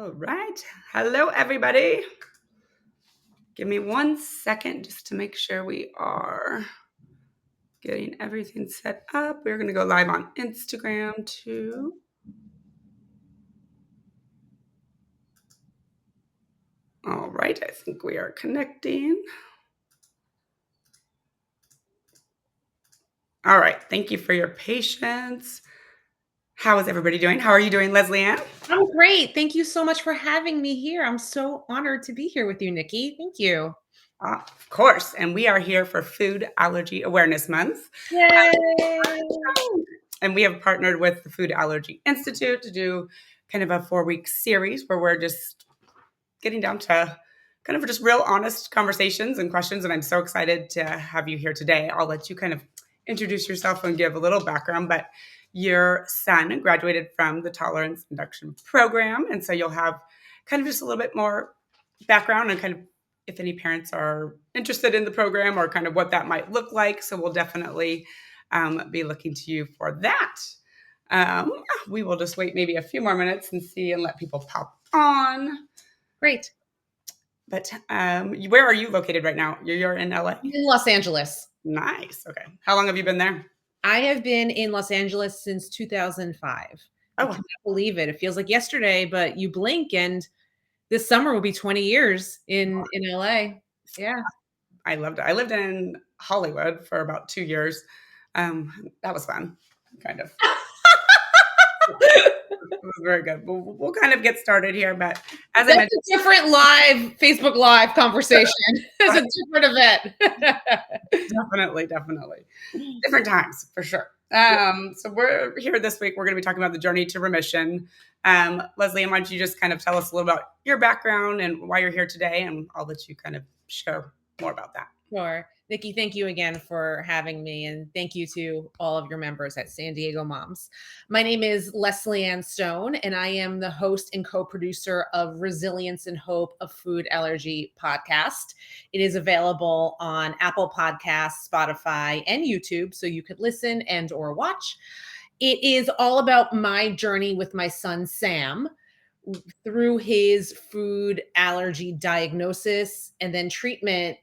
All right. Hello, everybody. Give me 1 second just to make sure we are getting everything set up. We're going to go live on Instagram too. All right. I think we are connecting. All right. Thank you for your patience. How is everybody doing? How are you doing, Lesley-Anne? I'm great. Thank you so much for having me here. I'm so honored to be here with you, Nikki. Thank you. Of course. And we are here for Food Allergy Awareness Month. Yay! And we have partnered with the Food Allergy Institute to do kind of a 4-week series where we're just getting down to kind of just real honest conversations and questions. And I'm so excited to have you here today. I'll let you kind of introduce yourself and give a little background, but your son graduated from the Tolerance Induction Program. And so you'll have kind of just a little bit more background and kind of if any parents are interested in the program or kind of what that might look like. So we'll definitely be looking to you for that. We will just wait maybe a few more minutes and see and let people pop on. Great. But where are you located right now? You're in LA? In Los Angeles. Nice. Okay. How long have you been there? I have been in Los Angeles since 2005. I cannot believe it. It feels like yesterday, but you blink and this summer will be 20 years in LA. Yeah. I loved it. I lived in Hollywood for about 2 years. That was fun, kind of. It was very good. We'll kind of get started here, but as I mentioned, a different live Facebook Live conversation. It's a different event. Definitely. Different times for sure. So we're here this week. We're going to be talking about the journey to remission. Lesley-Anne, why don't you just kind of tell us a little about your background and why you're here today, and I'll let you kind of share more about that. Sure. Nikki, thank you again for having me, and thank you to all of your members at San Diego Moms. My name is Lesley-Anne Stone, and I am the host and co-producer of Resilience and Hope, a Food Allergy Podcast. It is available on Apple Podcasts, Spotify, and YouTube, so you could listen and or watch. It is all about my journey with my son, Sam, through his food allergy diagnosis and then treatment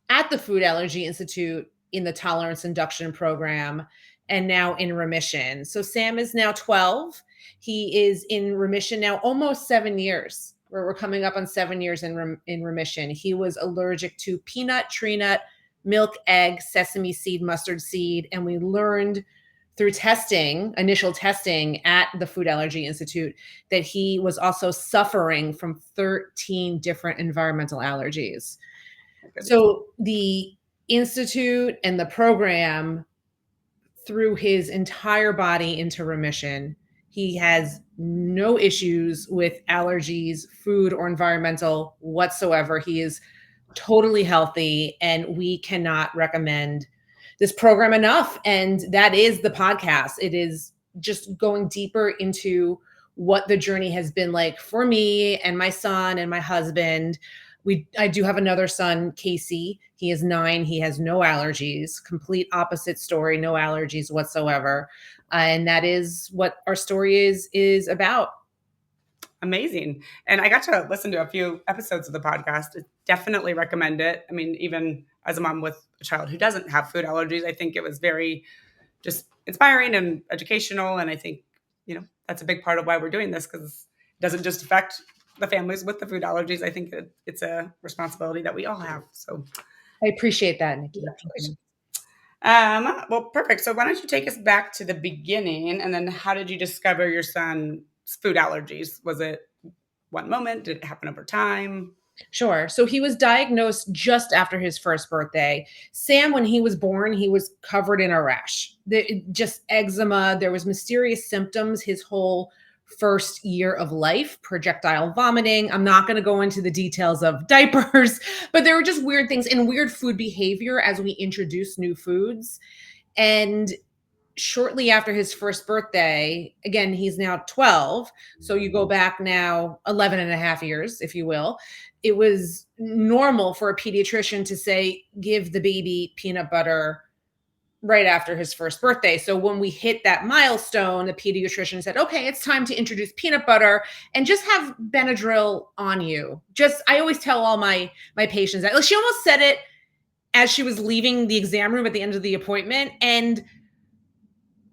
at the Food Allergy Institute in the Tolerance Induction Program, and now in remission. So Sam is now 12. He is in remission now almost 7 years. We're coming up on 7 years in remission. He was allergic to peanut, tree nut, milk, egg, sesame seed, mustard seed, and we learned through initial testing at the Food Allergy Institute, that he was also suffering from 13 different environmental allergies. So the Institute and the program threw his entire body into remission. He has no issues with allergies, food or environmental whatsoever. He is totally healthy, and we cannot recommend this program enough. And that is the podcast. It is just going deeper into what the journey has been like for me and my son and my husband. I do have another son, Casey. He is 9. He has no allergies, complete opposite story, no allergies whatsoever. And that is what our story is about. Amazing. And I got to listen to a few episodes of the podcast. I definitely recommend it. I mean, even as a mom with a child who doesn't have food allergies, I think it was very just inspiring and educational. And I think, that's a big part of why we're doing this, because it doesn't just affect the families with the food allergies. I think it's a responsibility that we all have. So I appreciate that, Nikki. Well, perfect. So why don't you take us back to the beginning, and then how did you discover your son's food allergies? Was it one moment? Did it happen over time? Sure. So he was diagnosed just after his first birthday. Sam, when he was born, he was covered in a rash, just eczema. There was mysterious symptoms his whole first year of life, projectile vomiting. I'm not going to go into the details of diapers, but there were just weird things and weird food behavior as we introduced new foods. And shortly after his first birthday, again, he's now 12. So you go back now 11 and a half years, if you will. It was normal for a pediatrician to say, give the baby peanut butter right after his first birthday. So when we hit that milestone, the pediatrician said, okay, it's time to introduce peanut butter and just have Benadryl on you. I always tell all my patients that. Like, she almost said it as she was leaving the exam room at the end of the appointment. And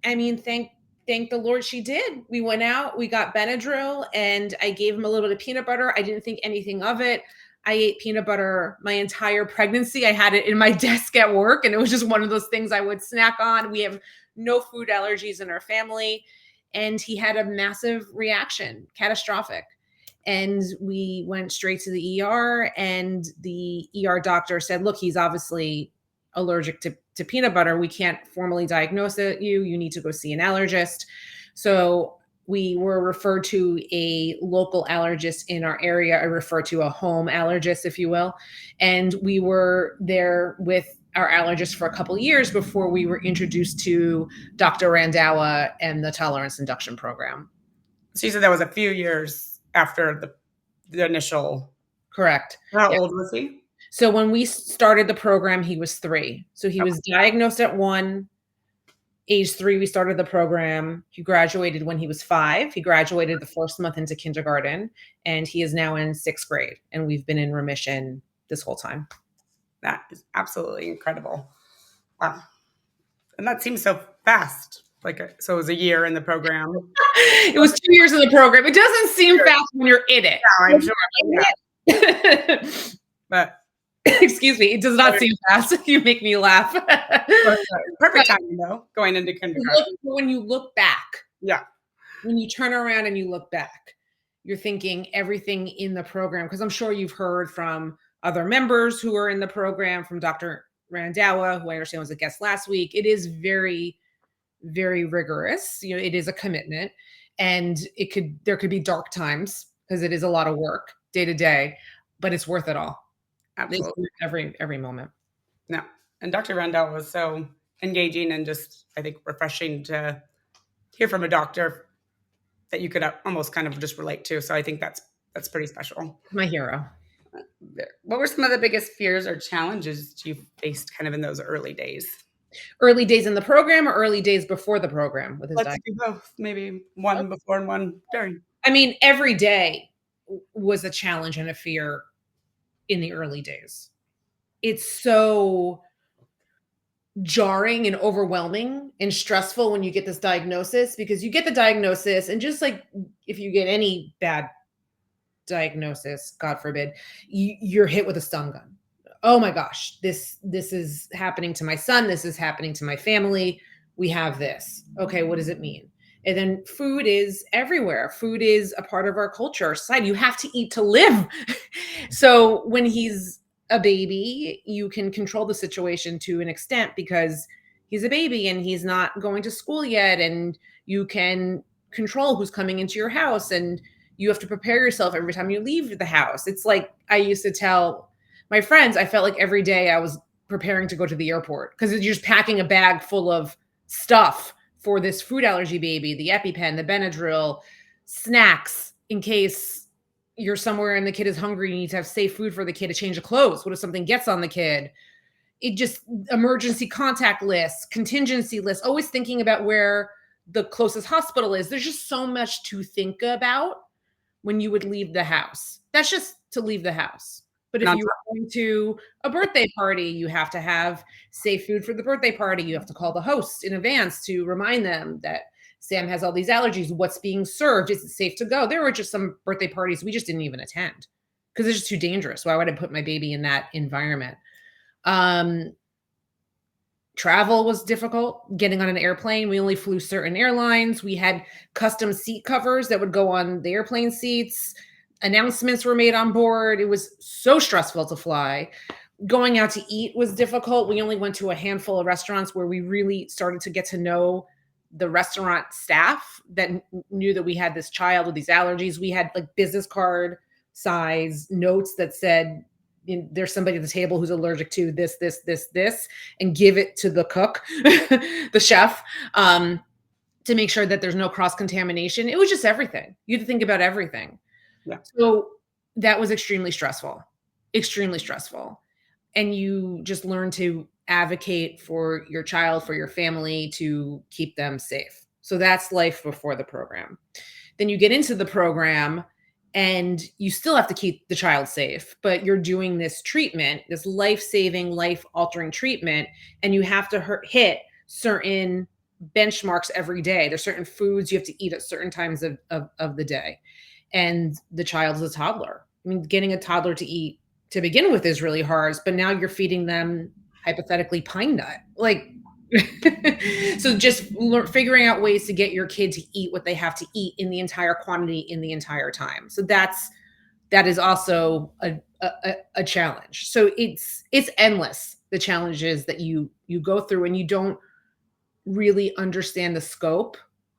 I mean, thank the Lord she did. We went out, we got Benadryl, and I gave him a little bit of peanut butter. I didn't think anything of it. I ate peanut butter my entire pregnancy. I had it in my desk at work, and it was just one of those things I would snack on. We have no food allergies in our family, and he had a massive reaction, catastrophic. And we went straight to the ER, and the ER doctor said, look, he's obviously allergic to peanut butter. We can't formally diagnose it. You need to go see an allergist. So we were referred to a local allergist in our area. I refer to a home allergist, if you will. And we were there with our allergist for a couple of years before we were introduced to Dr. Randawa and the Tolerance Induction Program. So you said that was a few years after the initial. Correct. How old was he? So when we started the program, he was 3. So he was diagnosed at 1. Age 3, we started the program. He graduated when he was 5. He graduated the first month into kindergarten, and he is now in 6th grade. And we've been in remission this whole time. That is absolutely incredible. Wow. And that seems so fast. So it was a year in the program. It was 2 years in the program. It doesn't seem fast when you're in it. Yeah, I'm sure. Yeah. But excuse me, it does not seem fast. You make me laugh. Perfect timing, though, going into kindergarten. When you look back, when you turn around and you look back, you're thinking everything in the program, because I'm sure you've heard from other members who are in the program, from Dr. Randawa, who I understand was a guest last week. It is very, very rigorous. It is a commitment, and there could be dark times because it is a lot of work day to day, but it's worth it all. Absolutely. Every moment. No. And Dr. Randall was so engaging and just, I think, refreshing to hear from a doctor that you could almost kind of just relate to. So I think that's pretty special. My hero. What were some of the biggest fears or challenges you faced kind of in those early days? Early days in the program or early days before the program with his Let's do both. Maybe one before and one during. I mean, every day was a challenge and a fear in the early days. It's so jarring and overwhelming and stressful when you get this diagnosis, because you get the diagnosis, and just like if you get any bad diagnosis, God forbid, you're hit with a stun gun. Oh my gosh, this is happening to my son. This is happening to my family. We have this. Okay, what does it mean? And then food is everywhere. Food is a part of our culture, our society. You have to eat to live. So when he's a baby, you can control the situation to an extent because he's a baby and he's not going to school yet. And you can control who's coming into your house, and you have to prepare yourself every time you leave the house. It's like I used to tell my friends, I felt like every day I was preparing to go to the airport, because you're just packing a bag full of stuff for this food allergy baby, the EpiPen, the Benadryl, snacks in case you're somewhere and the kid is hungry. You need to have safe food for the kid, to change of clothes. What if something gets on the kid? It just emergency contact lists, contingency lists, always thinking about where the closest hospital is. There's just so much to think about when you would leave the house. That's just to leave the house. But if you're going to a birthday party, you have to have safe food for the birthday party. You have to call the host in advance to remind them that Sam has all these allergies. What's being served? Is it safe to go? There were just some birthday parties we just didn't even attend because it's just too dangerous. Why would I put my baby in that environment? Travel was difficult. Getting on an airplane, we only flew certain airlines. We had custom seat covers that would go on the airplane seats. Announcements were made on board. It was so stressful to fly. Going out to eat was difficult. We only went to a handful of restaurants where we really started to get to know the restaurant staff that knew that we had this child with these allergies. We had like business card size notes that said, there's somebody at the table who's allergic to this, and give it to the cook, the chef, to make sure that there's no cross-contamination. It was just everything. You had to think about everything. Yeah. So that was extremely stressful. And you just learn to advocate for your child, for your family, to keep them safe. So that's life before the program. Then you get into the program and you still have to keep the child safe, but you're doing this treatment, this life-saving, life-altering treatment, and you have to hit certain benchmarks every day. There's certain foods you have to eat at certain times of the day. And the child's a toddler. I mean, getting a toddler to eat to begin with is really hard, but now you're feeding them hypothetically pine nut. Like, so just figuring out ways to get your kid to eat what they have to eat in the entire quantity in the entire time. So that is also a challenge. So it's endless, the challenges that you go through, and you don't really understand the scope.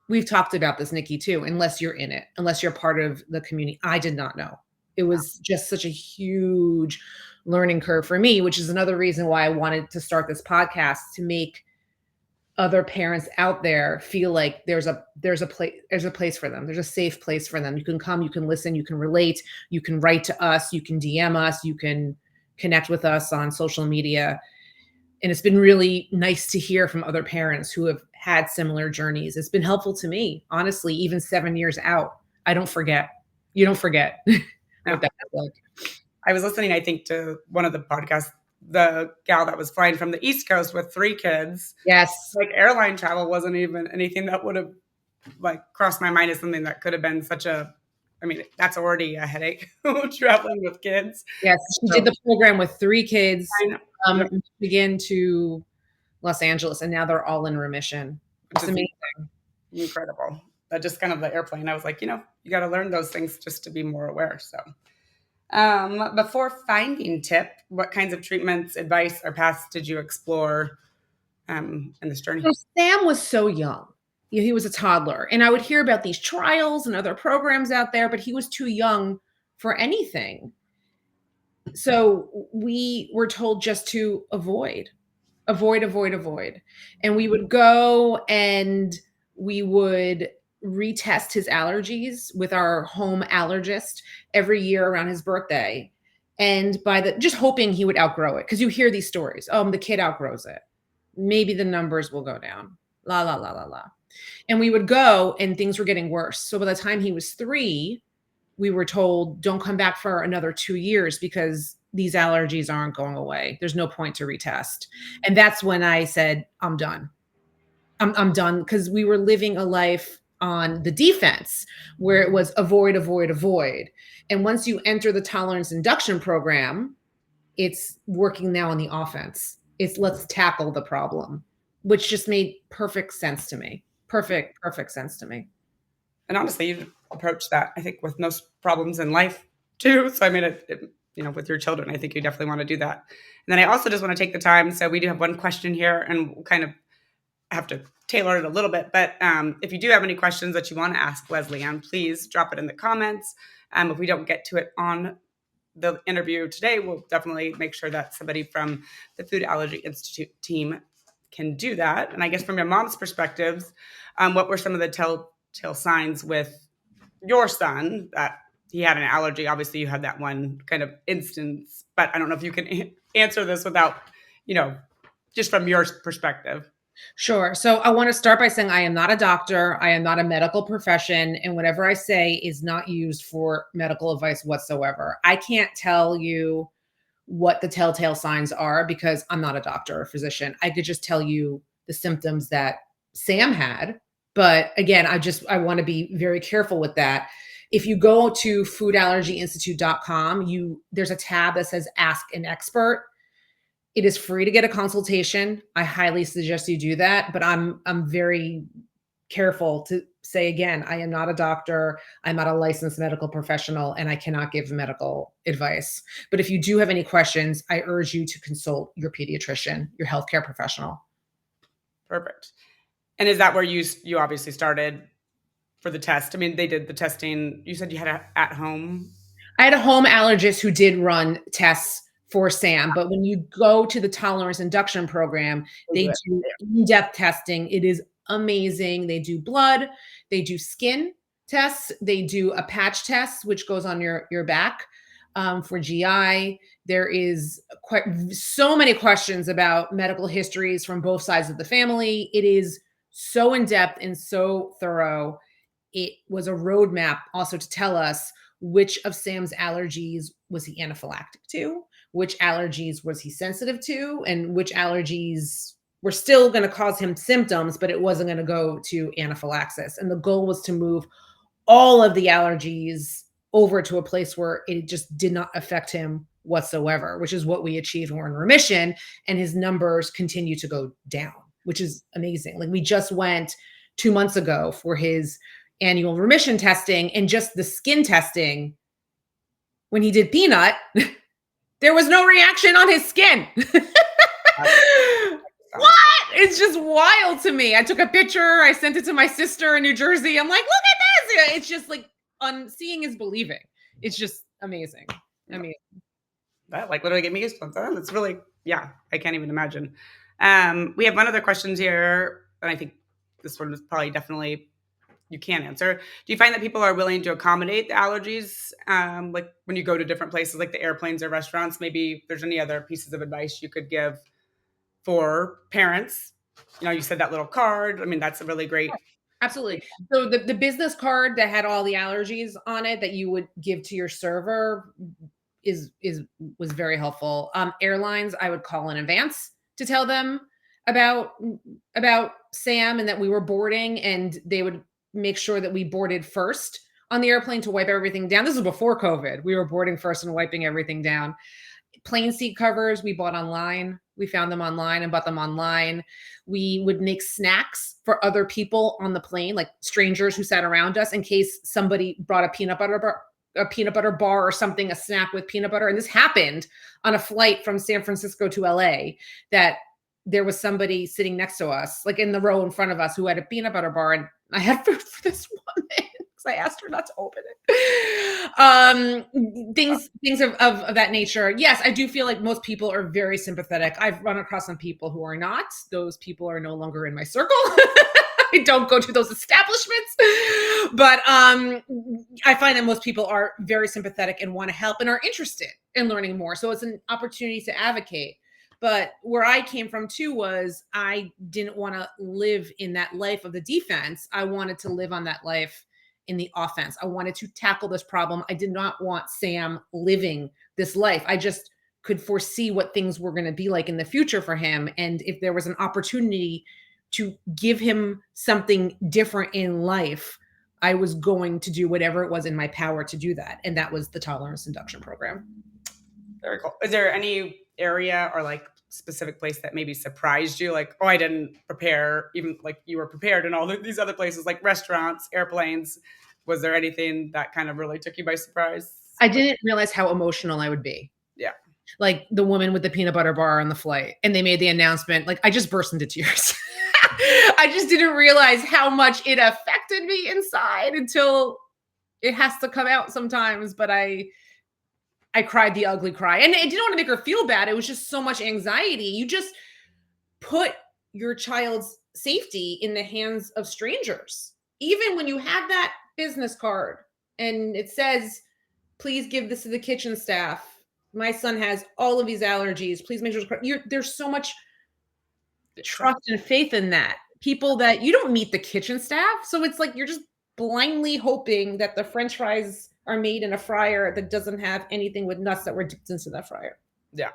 We've talked about this, Nikki, too, unless you're in it, unless you're part of the community. I did not know. It was just such a huge learning curve for me, which is another reason why I wanted to start this podcast, to make other parents out there feel like there's a place for them. There's a safe place for them. You can come, you can listen, you can relate, you can write to us, you can DM us, you can connect with us on social media. And it's been really nice to hear from other parents who have had similar journeys. It's been helpful to me, honestly, even 7 years out. I don't forget. You don't forget what that was like. I was listening, I think, to one of the podcasts, the gal that was flying from the East Coast with 3 kids. Yes. Like, airline travel wasn't even anything that would have like crossed my mind as something that could have been such a, I mean, that's already a headache traveling with kids. Yes. She did the program with 3 kids, Michigan to Los Angeles, and now they're all in remission. It's amazing. Incredible. That just kind of the airplane. I was like, you got to learn those things just to be more aware. So before finding TIP, what kinds of treatments, advice, or paths did you explore in this journey? So Sam was so young. He was a toddler, and I would hear about these trials and other programs out there, but he was too young for anything. So we were told just to avoid. And we would go and we would retest his allergies with our home allergist every year around his birthday. And just hoping he would outgrow it. Because you hear these stories. Oh, the kid outgrows it. Maybe the numbers will go down. La, la, la, la, la. And we would go and things were getting worse. So by the time he was 3, we were told, don't come back for another 2 years because these allergies aren't going away. There's no point to retest. And that's when I said, I'm done. I'm done, because we were living a life on the defense where it was avoid. And once you enter the Tolerance Induction Program, it's working now on the offense. It's let's tackle the problem, which just made perfect sense to me. Perfect sense to me. And honestly, you approach that, I think, with most problems in life too. So I mean, with your children, I think you definitely want to do that. And then I also just want to take the time. So we do have one question here, and we'll kind of have to tailor it a little bit. But if you do have any questions that you want to ask Lesley-Anne, please drop it in the comments. If we don't get to it on the interview today, we'll definitely make sure that somebody from the Food Allergy Institute team can do that. And I guess from your mom's perspectives, what were some of the telltale signs with your son that he had an allergy? Obviously, you had that one kind of instance, but I don't know if you can answer this without, just from your perspective. Sure. So I want to start by saying I am not a doctor. I am not a medical profession. And whatever I say is not used for medical advice whatsoever. I can't tell you what the telltale signs are because I'm not a doctor or a physician. I could just tell you the symptoms that Sam had. But again, I want to be very careful with that. If you go to foodallergyinstitute.com, there's a tab that says Ask an Expert. It is free to get a consultation. I highly suggest you do that, but I'm very careful to say again, I am not a doctor. I'm not a licensed medical professional, and I cannot give medical advice. But if you do have any questions, I urge you to consult your pediatrician, your healthcare professional. Perfect. And is that where you obviously started for the test? I mean, they did the testing. You said you had at home. I had a home allergist who did run tests for Sam, but when you go to the Tolerance Induction Program, they do in-depth testing. It is amazing. They do blood, they do skin tests, they do a patch test, which goes on your back. for GI. There is quite so many questions about medical histories from both sides of the family. It is so in-depth and so thorough. It was a roadmap also to tell us which of Sam's allergies was he anaphylactic to, which allergies was he sensitive to, and which allergies were still going to cause him symptoms, but it wasn't going to go to anaphylaxis. And the goal was to move all of the allergies over to a place where it just did not affect him whatsoever, which is what we achieved when we're in remission. And his numbers continue to go down, which is amazing. Like, we just went 2 months ago for his annual remission testing, and just the skin testing, when he did peanut, there was no reaction on his skin. What? It's just wild to me. I took a picture. I sent it to my sister in New Jersey. I'm like, look at this. It's just like, seeing is believing. It's just amazing. Amazing. That like literally gave me goosebumps. That's really, yeah, I can't even imagine. We have one other question here, and I think this one is probably definitely you can answer. Do you find that people are willing to accommodate the allergies? Like when you go to different places, like the airplanes or restaurants, maybe if there's any other pieces of advice you could give for parents. You know, you said that little card. I mean, that's a really great. Absolutely. So the business card that had all the allergies on it that you would give to your server was very helpful. Airlines, I would call in advance to tell them about Sam and that we were boarding, and they would make sure that we boarded first on the airplane to wipe everything down. This was before COVID. We were boarding first and wiping everything down. Plane seat covers we bought online. We found them online and bought them online. We would make snacks for other people on the plane, like strangers who sat around us, in case somebody brought a peanut butter bar or something, a snack with peanut butter. And this happened on a flight from San Francisco to LA, that there was somebody sitting next to us, like in the row in front of us, who had a peanut butter bar. And I had food for this woman because I asked her not to open it. Things of that nature. Yes, I do feel like most people are very sympathetic. I've run across some people who are not. Those people are no longer in my circle. I don't go to those establishments. But I find that most people are very sympathetic and want to help and are interested in learning more. So it's an opportunity to advocate. But where I came from too was I didn't want to live in that life of the defense. I wanted to live on that life in the offense. I wanted to tackle this problem. I did not want Sam living this life. I just could foresee what things were going to be like in the future for him. And if there was an opportunity to give him something different in life, I was going to do whatever it was in my power to do that. And that was the Tolerance Induction Program. Very cool. Is there any area or like specific place that maybe surprised you? Like, oh, I didn't prepare, even like you were prepared in all these other places, like restaurants, airplanes. Was there anything that kind of really took you by surprise? I didn't realize how emotional I would be. Yeah. Like the woman with the peanut butter bar on the flight, and they made the announcement, like I just burst into tears. I just didn't realize how much it affected me inside until it has to come out sometimes. But I cried the ugly cry, and I didn't want to make her feel bad. It was just so much anxiety. You just put your child's safety in the hands of strangers. Even when you have that business card and it says, please give this to the kitchen staff. My son has all of these allergies. Please make sure there's so much trust and faith in that. People that you don't meet the kitchen staff. So it's like you're just blindly hoping that the French fries are made in a fryer that doesn't have anything with nuts that were dipped into that fryer. Yeah.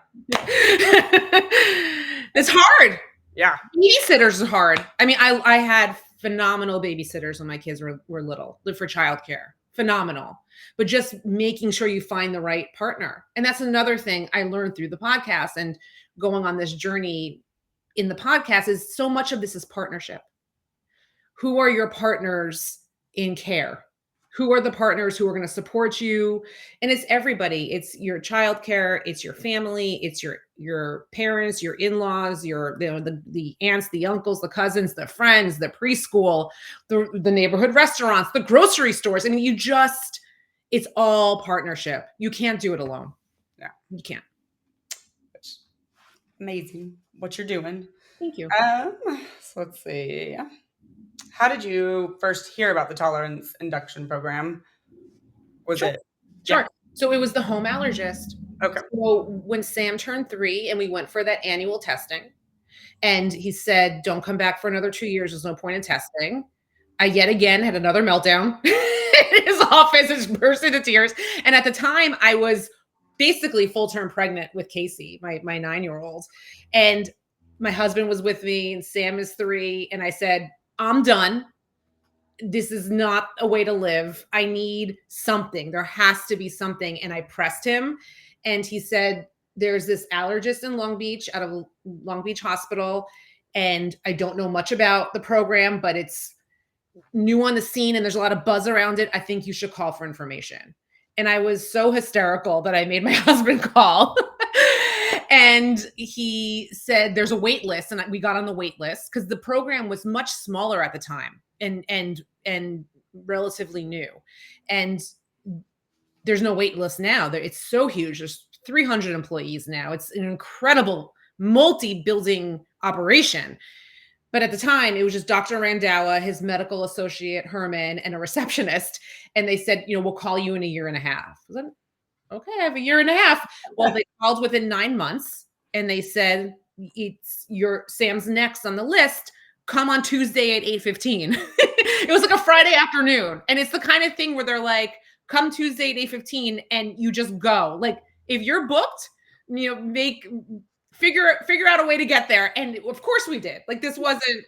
It's hard. Yeah. Babysitters is hard. I mean, I had phenomenal babysitters when my kids were little, live for childcare. Phenomenal. But just making sure you find the right partner. And that's another thing I learned through the podcast and going on this journey in the podcast is so much of this is partnership. Who are your partners in care? Who are the partners who are going to support you? And it's everybody. It's your childcare. It's your family. It's your parents, your in-laws, the aunts, the uncles, the cousins, the friends, the preschool, the neighborhood restaurants, the grocery stores. I mean, it's all partnership. You can't do it alone. Yeah, you can't. Amazing what you're doing. Thank you. So let's see. How did you first hear about the Tolerance Induction Program? Was Sure. it? Sure. Yeah. So it was the home allergist. Okay. So when Sam turned 3 and we went for that annual testing, and he said, "Don't come back for another 2 years. There's no point in testing." I yet again had another meltdown in his office, just burst into tears. And at the time, I was basically full-term pregnant with Casey, my 9-year-old. And my husband was with me, and Sam is 3. And I said, "I'm done. This is not a way to live. I need something. There has to be something." And I pressed him, and he said, "There's this allergist in Long Beach, out of Long Beach Hospital, and I don't know much about the program, but it's new on the scene and there's a lot of buzz around it. I think you should call for information." And I was so hysterical that I made my husband call. And he said there's a wait list, and we got on the wait list because the program was much smaller at the time and relatively new. And there's no wait list now. It's so huge. There's 300 employees now. It's an incredible multi-building operation. But at the time, it was just Dr. Randawa, his medical associate, Herman, and a receptionist. And they said, "We'll call you in a year and a half." I was like, "Okay, I have a year and a half." Well, they called within 9 months, and they said, Sam's next on the list. Come on Tuesday at 8:15. It was like a Friday afternoon. And it's the kind of thing where they're like, "Come Tuesday at 8:15 and you just go." Like, if you're booked, figure out a way to get there. And of course we did. Like,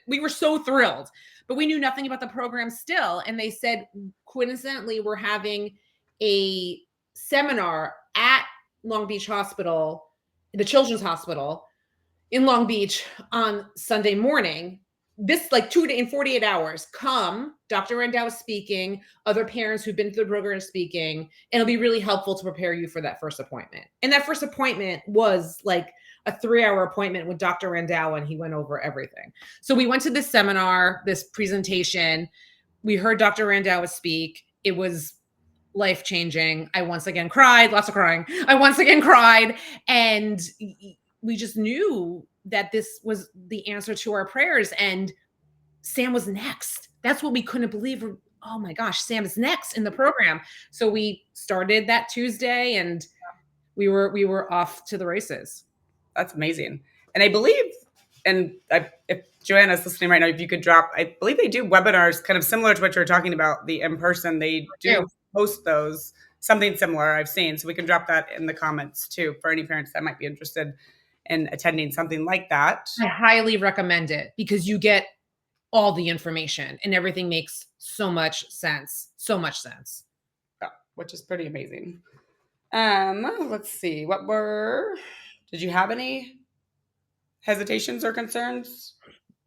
we were so thrilled, but we knew nothing about the program still. And they said, coincidentally, we're having a seminar at Long Beach Hospital, the Children's Hospital in Long Beach, on Sunday morning. This, like, in 48 hours, come, Dr. Randau is speaking, other parents who've been through the program are speaking, and it'll be really helpful to prepare you for that first appointment. And that first appointment was like a 3-hour appointment with Dr. Randau, and he went over everything. So we went to this seminar, this presentation. We heard Dr. Randau speak. It was life-changing. I once again cried, lots of crying. I once again cried, and we just knew that this was the answer to our prayers. And Sam was next. That's what we couldn't believe. Oh my gosh, Sam is next in the program. So we started that Tuesday, and we were off to the races. That's amazing. And I believe, if Joanna's listening right now, if you could drop, I believe they do webinars kind of similar to what you're talking about, the in-person. They do host those, something similar I've seen. So we can drop that in the comments too for any parents that might be interested in attending something like that. I highly recommend it because you get all the information and everything makes so much sense. So much sense. Yeah, which is pretty amazing. Let's see. Did you have any hesitations or concerns?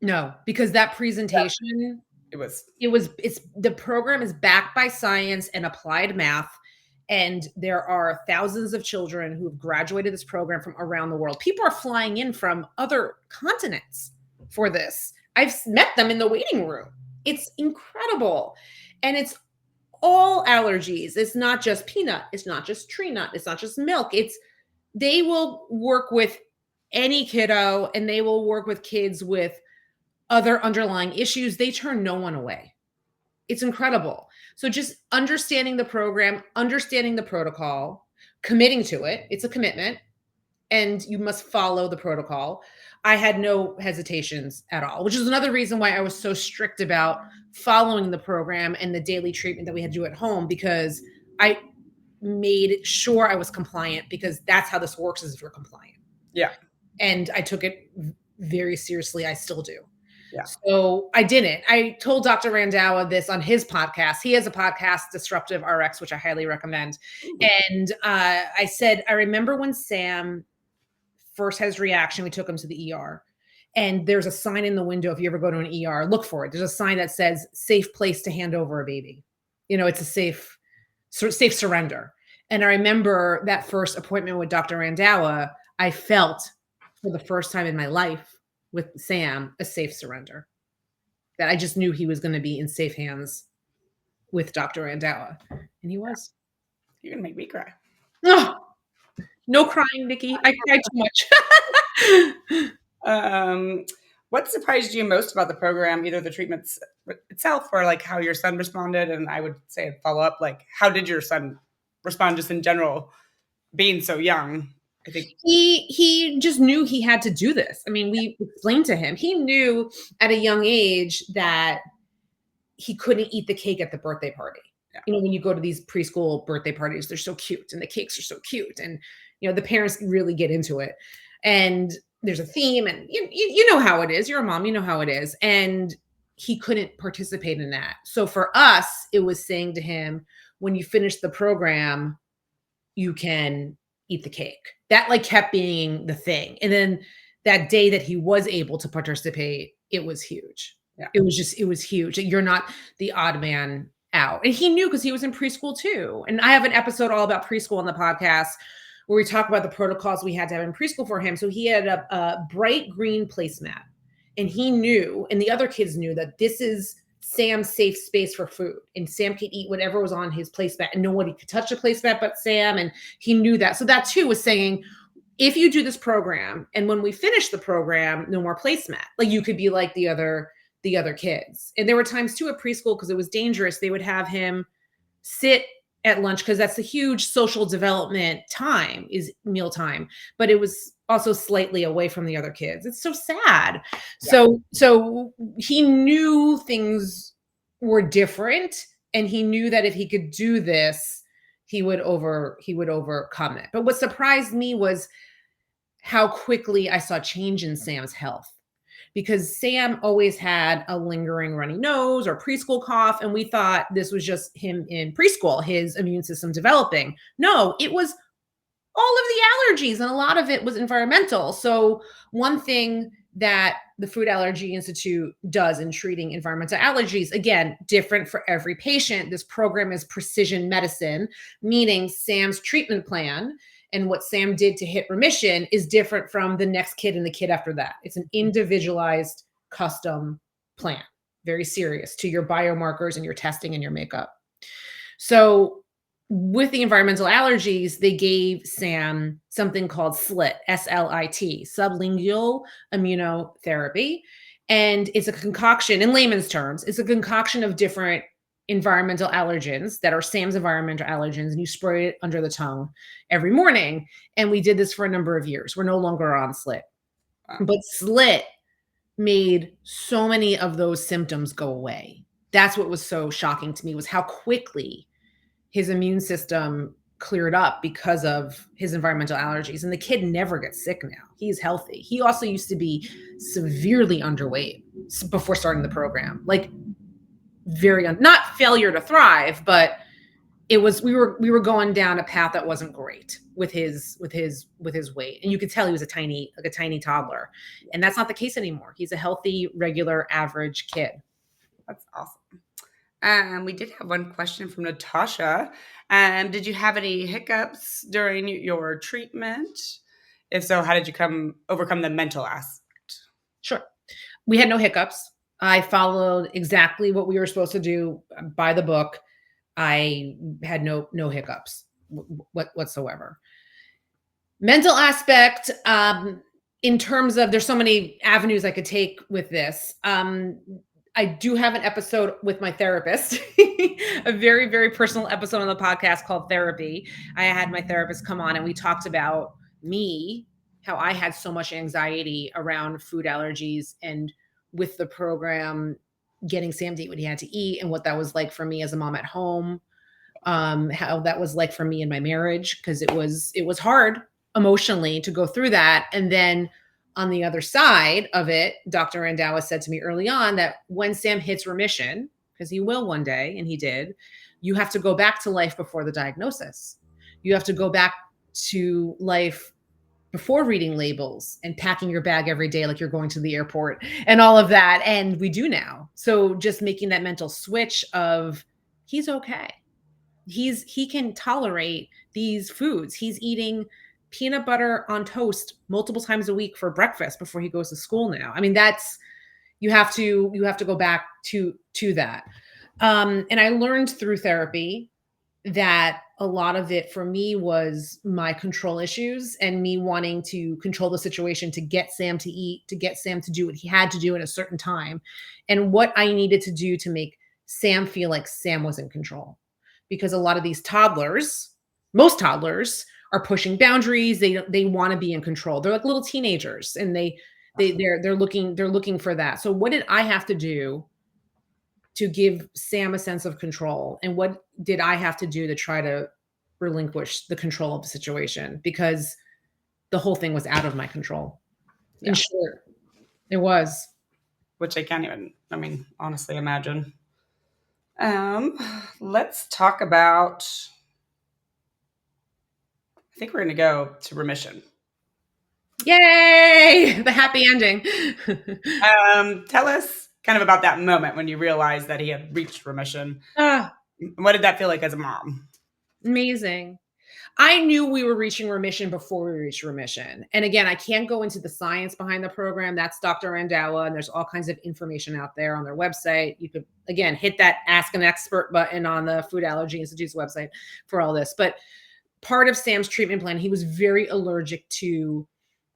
No, because that presentation, it's the program is backed by science and applied math. And there are thousands of children who have graduated this program from around the world. People are flying in from other continents for this. I've met them in the waiting room. It's incredible. And it's all allergies. It's not just peanut. It's not just tree nut. It's not just milk. They will work with any kiddo, and they will work with kids with other underlying issues. They turn no one away. It's incredible. So just understanding the program, understanding the protocol, committing to it. It's a commitment, and you must follow the protocol. I had no hesitations at all, which is another reason why I was so strict about following the program and the daily treatment that we had to do at home, because I made sure I was compliant, because that's how this works, is if you're compliant. Yeah. And I took it very seriously. I still do. Yeah. So I didn't. I told Dr. Randawa this on his podcast. He has a podcast, Disruptive RX, which I highly recommend. And I said, I remember when Sam first had his reaction, we took him to the ER. And there's a sign in the window. If you ever go to an ER, look for it. There's a sign that says safe place to hand over a baby. It's a safe surrender. And I remember that first appointment with Dr. Randawa, I felt for the first time in my life with Sam, a safe surrender, that I just knew he was going to be in safe hands with Dr. Randawa. And he was. You're going to make me cry. Oh, no crying, Nikki. I cry too much. What surprised you most about the program, either the treatments itself or like how your son responded? And I would say follow up, like, how did your son respond just in general, being so young? I think. He just knew he had to do this. I mean, we explained to him. He knew at a young age that he couldn't eat the cake at the birthday party. Yeah. You know, when you go to these preschool birthday parties, they're so cute and the cakes are so cute. And, you know, the parents really get into it. And there's a theme and you know how it is. You're a mom, you know how it is. And he couldn't participate in that. So for us, it was saying to him, when you finish the program, you can eat the cake. That like kept being the thing. And then that day that he was able to participate, it was huge. Yeah. It was huge. You're not the odd man out. And he knew because he was in preschool too. And I have an episode all about preschool on the podcast where we talk about the protocols we had to have in preschool for him. So he had a bright green placemat and he knew, and the other kids knew that this is Sam's safe space for food, and Sam could eat whatever was on his placemat and nobody could touch the placemat but Sam. And he knew that. So that too was saying, if you do this program and when we finish the program, no more placemat, like you could be like the other kids. And there were times too at preschool, because it was dangerous, they would have him sit at lunch because that's a huge social development time, is mealtime, but it was also slightly away from the other kids. It's so sad. Yeah. So he knew things were different, and he knew that if he could do this, he would overcome it. But what surprised me was how quickly I saw change in Sam's health, because Sam always had a lingering runny nose or preschool cough. And we thought this was just him in preschool, his immune system developing. No, it was all of the allergies, and a lot of it was environmental. So one thing that the Food Allergy Institute does in treating environmental allergies, again, different for every patient. This program is precision medicine, meaning Sam's treatment plan and what Sam did to hit remission is different from the next kid and the kid after that. It's an individualized custom plan, very serious to your biomarkers and your testing and your makeup. So with the environmental allergies, they gave Sam something called SLIT, S-L-I-T, sublingual immunotherapy. And it's a concoction, in layman's terms, it's a concoction of different environmental allergens that are Sam's environmental allergens, and you spray it under the tongue every morning. And we did this for a number of years. We're no longer on SLIT. But SLIT made so many of those symptoms go away. That's what was so shocking to me, was how quickly his immune system cleared up because of his environmental allergies. And the kid never gets sick now. He's healthy. He also used to be severely underweight before starting the program, like not failure to thrive, but it was, we were going down a path that wasn't great with his weight. And you could tell he was a tiny toddler. And that's not the case anymore. He's a healthy, regular, average kid. That's awesome. We did have one question from Natasha. Did you have any hiccups during your treatment? If so, how did you overcome the mental aspect? Sure. We had no hiccups. I followed exactly what we were supposed to do by the book. I had no hiccups whatsoever. Mental aspect, in terms of, there's so many avenues I could take with this. I do have an episode with my therapist, a very, very personal episode on the podcast called Therapy. I had my therapist come on and we talked about me, how I had so much anxiety around food allergies, and with the program, getting Sam to eat what he had to eat, and what that was like for me as a mom at home, how that was like for me in my marriage, because it was hard emotionally to go through that. And then on the other side of it, Dr. Randawa said to me early on that when Sam hits remission, because he will one day, and he did, you have to go back to life before the diagnosis. You have to go back to life before reading labels and packing your bag every day like you're going to the airport and all of that. And we do now. So just making that mental switch of, he's okay. He can tolerate these foods. He's eating peanut butter on toast multiple times a week for breakfast before he goes to school now. I mean, you have to go back to that. And I learned through therapy that a lot of it for me was my control issues and me wanting to control the situation to get Sam to eat, to get Sam to do what he had to do in a certain time, and what I needed to do to make Sam feel like Sam was in control. Because a lot of these toddlers most toddlers are pushing boundaries. They want to be in control. They're like little teenagers, and they're looking for that. So what did I have to do to give Sam a sense of control? And what did I have to do to try to relinquish the control of the situation? Because the whole thing was out of my control. In short, it was. Which I can't even, honestly imagine. Let's talk about, I think we're going to go to remission. Yay! The happy ending. Tell us kind of about that moment when you realized that he had reached remission. Ah, What did that feel like as a mom? amazing. I knew we were reaching remission before we reached remission. And again, I can't go into the science behind the program. That's Dr. Randawa, and there's all kinds of information out there on their website. You could, again, hit that Ask an Expert button on the Food Allergy Institute's website for all this. But part of Sam's treatment plan, he was very allergic to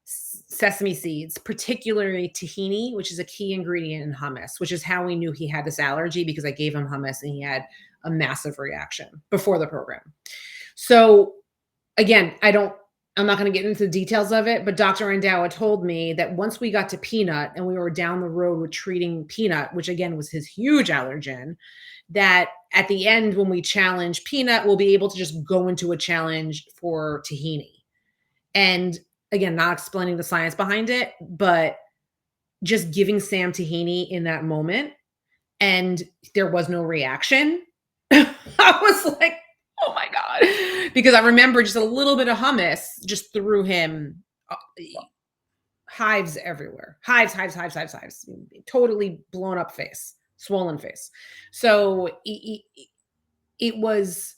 sesame seeds, particularly tahini, which is a key ingredient in hummus, which is how we knew he had this allergy, because I gave him hummus and he had a massive reaction before the program. So again, I'm not going to get into the details of it, but Dr. Randawa told me that once we got to peanut and we were down the road with treating peanut, which again was his huge allergen, that at the end, when we challenge peanut, we'll be able to just go into a challenge for tahini. And again, not explaining the science behind it, but just giving Sam tahini in that moment, and there was no reaction. I was like, oh my God. Because I remember just a little bit of hummus just threw him hives everywhere. Hives. Totally blown up face, swollen face. So it was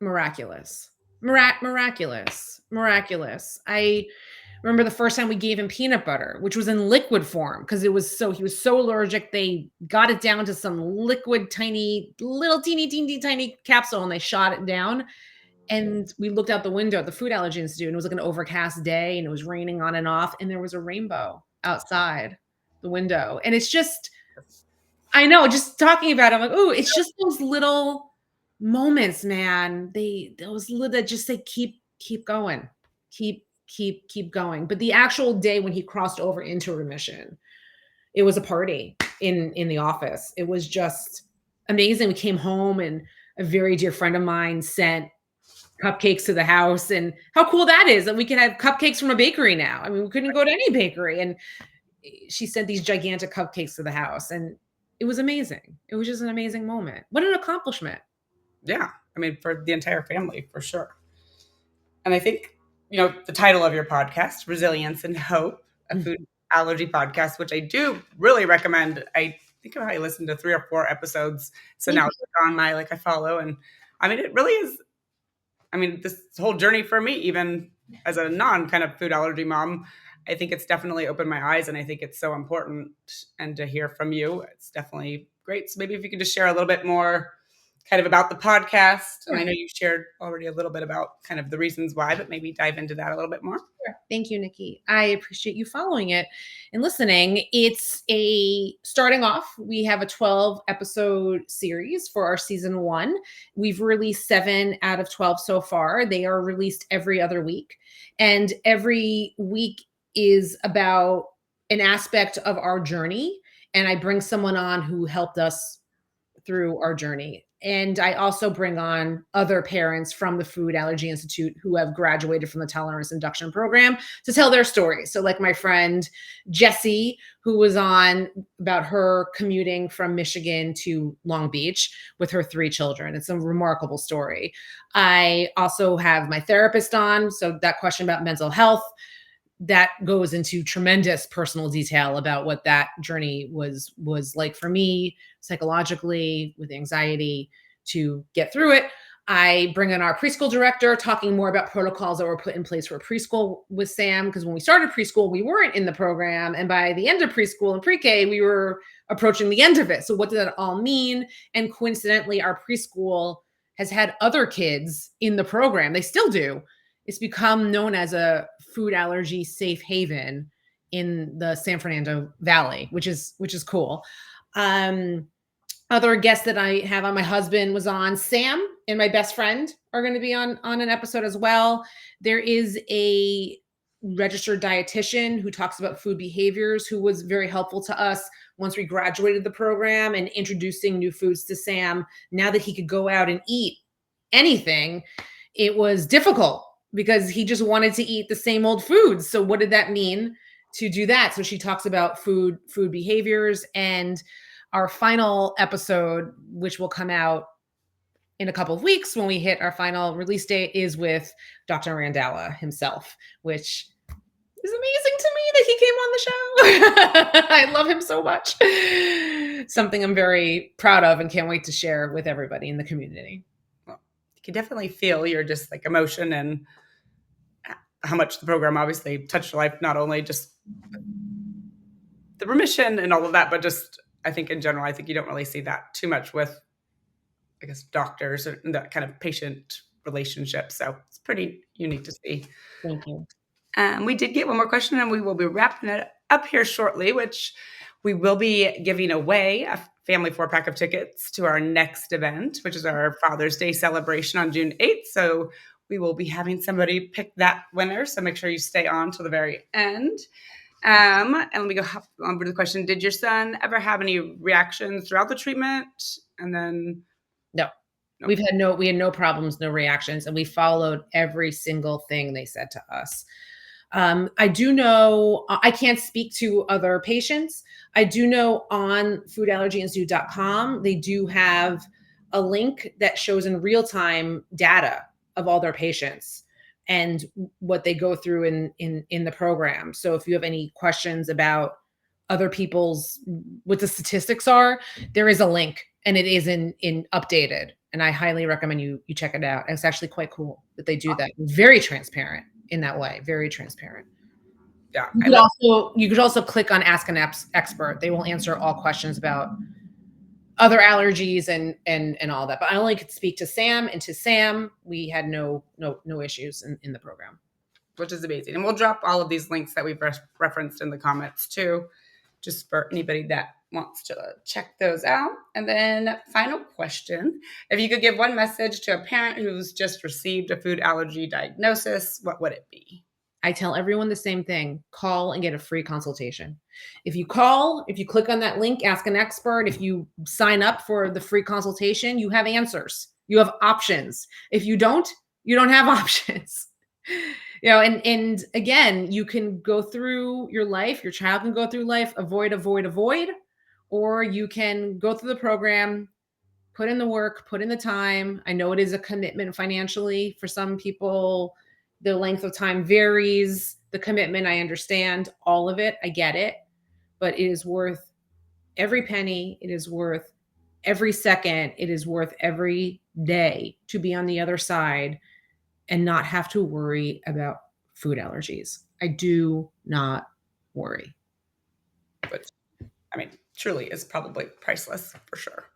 miraculous. Miraculous. I remember the first time we gave him peanut butter, which was in liquid form, because he was so allergic. They got it down to some liquid, tiny, little teeny tiny capsule, and they shot it down. And we looked out the window at the Food Allergy Institute, and it was like an overcast day, and it was raining on and off, and there was a rainbow outside the window. And it's just, I know, just talking about it, I'm like, oh, it's just those little moments, man. Those little that just say keep going, keep going. But the actual day when he crossed over into remission, it was a party in the office. It was just amazing. We came home, and a very dear friend of mine sent cupcakes to the house, and how cool that is that we can have cupcakes from a bakery now. I mean, we couldn't go to any bakery, and she sent these gigantic cupcakes to the house, and it was amazing. It was just an amazing moment. What an accomplishment. Yeah. For the entire family, for sure. And I think, the title of your podcast, Resilience and Hope, a food allergy podcast, which I do really recommend. I think I listened to 3 or 4 episodes. So now it's on my, I follow. And it really is, this whole journey for me, even as a non kind of food allergy mom, I think it's definitely opened my eyes, and I think it's so important. And to hear from you, it's definitely great. So maybe if you could just share a little bit more kind of about the podcast. Sure. And I know you shared already a little bit about kind of the reasons why, but maybe dive into that a little bit more. Sure. Thank you, Nikki. I appreciate you following it and listening. It's starting off, we have a 12 episode series for our season 1. We've released 7 out of 12 so far. They are released every other week. And every week is about an aspect of our journey. And I bring someone on who helped us through our journey. And I also bring on other parents from the Food Allergy Institute who have graduated from the Tolerance Induction Program to tell their stories. So like my friend Jessie, who was on about her commuting from Michigan to Long Beach with her 3 children. It's a remarkable story. I also have my therapist on. So that question about mental health, that goes into tremendous personal detail about what that journey was like for me psychologically, with anxiety, to get through it. I bring in our preschool director, talking more about protocols that were put in place for preschool with Sam, because when we started preschool, we weren't in the program. And by the end of preschool and pre-K, we were approaching the end of it. So what did that all mean? And coincidentally, our preschool has had other kids in the program. They still do. It's become known as a food allergy safe haven in the San Fernando Valley, which is cool. Other guests that I have on, my husband was on, Sam and my best friend are going to be on an episode as well. There is a registered dietitian who talks about food behaviors, who was very helpful to us once we graduated the program and introducing new foods to Sam. Now that he could go out and eat anything, it was difficult because he just wanted to eat the same old foods. So what did that mean to do that? So she talks about food behaviors, and our final episode, which will come out in a couple of weeks when we hit our final release date, is with Dr. Randalla himself, which is amazing to me that he came on the show. I love him so much. Something I'm very proud of and can't wait to share with everybody in the community. Well, you can definitely feel your just like emotion and how much the program obviously touched your life, not only just the remission and all of that, but just I think in general, I think you don't really see that too much with, I guess, doctors and that kind of patient relationship. So it's pretty unique to see. Thank you. We did get one more question, and we will be wrapping it up here shortly, which we will be giving away a family 4-pack of tickets to our next event, which is our Father's Day celebration on June 8th. So we will be having somebody pick that winner. So make sure you stay on till the very end. And let me go on with the question. Did your son ever have any reactions throughout the treatment? And then no. We had no problems, no reactions, and we followed every single thing they said to us. I do know, I can't speak to other patients. I do know on foodallergyinstitute.com, they do have a link that shows in real time data of all their patients and what they go through in the program. So if you have any questions about other people's, what the statistics are, there is a link, and it is in updated. And I highly recommend you check it out. It's actually quite cool that they do that. Very transparent in that way. Very transparent. Yeah. You could also click on Ask an Expert. They will answer all questions about other allergies and all that. But I only could speak to Sam, and to Sam, we had no issues in the program. Which is amazing. And we'll drop all of these links that we've referenced in the comments too, just for anybody that wants to check those out. And then final question, if you could give one message to a parent who's just received a food allergy diagnosis, what would it be? I tell everyone the same thing: call and get a free consultation. If you call, if you click on that link, Ask an Expert, if you sign up for the free consultation, you have answers, you have options. If you don't have options. And again, you can go through your life, your child can go through life, avoid, or you can go through the program, put in the work, put in the time. I know it is a commitment financially for some people. The length of time varies. The commitment, I understand all of it. I get it. But it is worth every penny. It is worth every second. It is worth every day to be on the other side and not have to worry about food allergies. I do not worry. But I mean, truly is probably priceless for sure.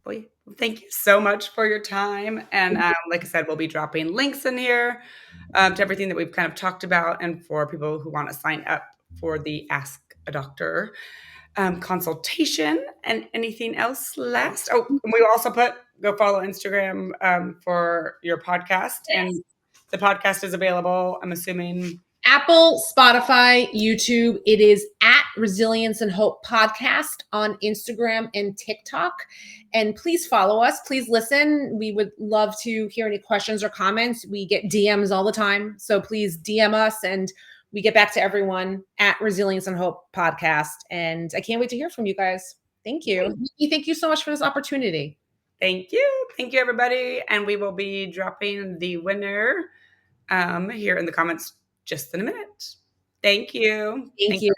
Well, thank you so much for your time. And like I said, we'll be dropping links in here to everything that we've kind of talked about, and for people who want to sign up for the Ask a Doctor consultation. And anything else last? Oh, and we will also go follow Instagram for your podcast. Yes. And the podcast is available, I'm assuming, Apple, Spotify, YouTube. It is at Resilience and Hope Podcast on Instagram and TikTok. And please follow us. Please listen. We would love to hear any questions or comments. We get DMs all the time. So please DM us, and we get back to everyone at Resilience and Hope Podcast. And I can't wait to hear from you guys. Thank you. Thank you so much for this opportunity. Thank you. Thank you, everybody. And we will be dropping the winner here in the comments just in a minute. Thank you. Thank you.